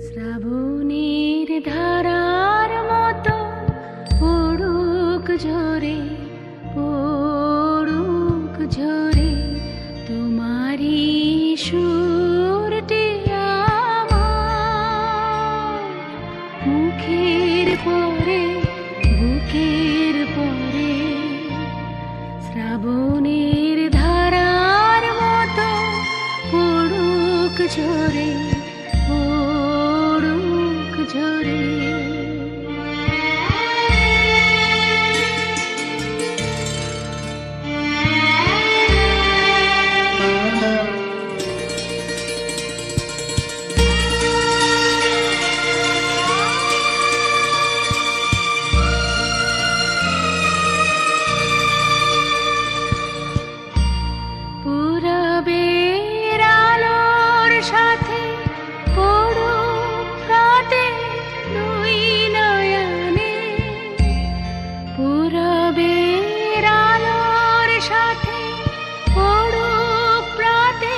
শ্রাবণের ধারার মতো পড়ুক ঝরে, পড়ুক ঝরে তোমারি সুরটি আমার মুখের পরে, বুকের পরে। শ্রাবণের ধারার মতো পড়ুক ঝরে, পড়ুক ঝরে। পূরবের আলোর সাথে পড়ুক রাতে দুই নয়নে, পূরবের আলোর সাথে পড়ুক রাতে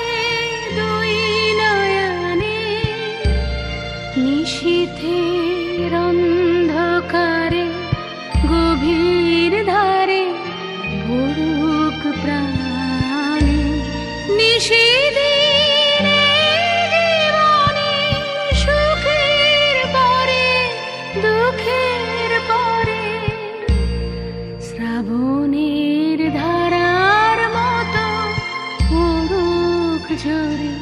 দুই নয়নে। নিশীথের অন্ধকারে গভীর ধারে পড়ুক প্রাণে। নিশিদিনের জীবনে সুখের পরে, দুঃখের পরে। শ্রাবণের ধারার মতো পড়ুক ঝরে,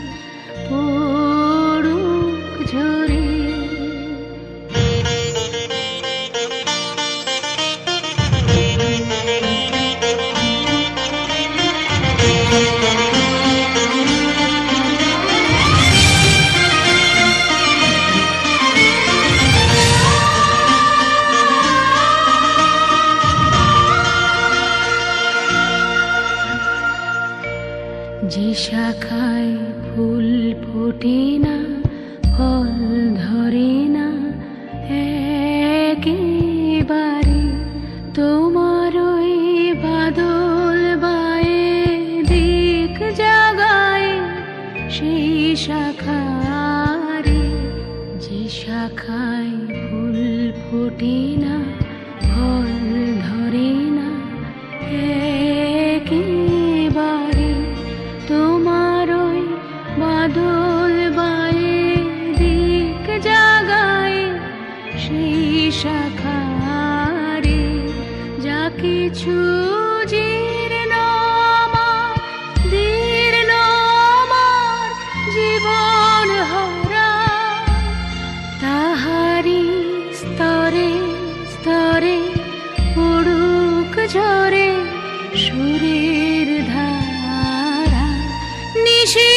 পড়ুক ঝরে। যে শাখায় ফুল ফোটে না, ফল ধরে না একেবারে, তোমার ওই বাদল বায়ে দিক জাগায় সেই শাখারে। যে শাখায় ফুল ফোটে না, ফল ধরে না একেবারে, তোমার ওই বাদল বায়ে দিক জাগায় সেই শাখারে। যা কিছু জীর্ণ আমার, দীর্ণ আমার জীবন হারা, তাহারি স্তরে স্তরে পড়ুক ঝরে সুরের ধারা। নিশি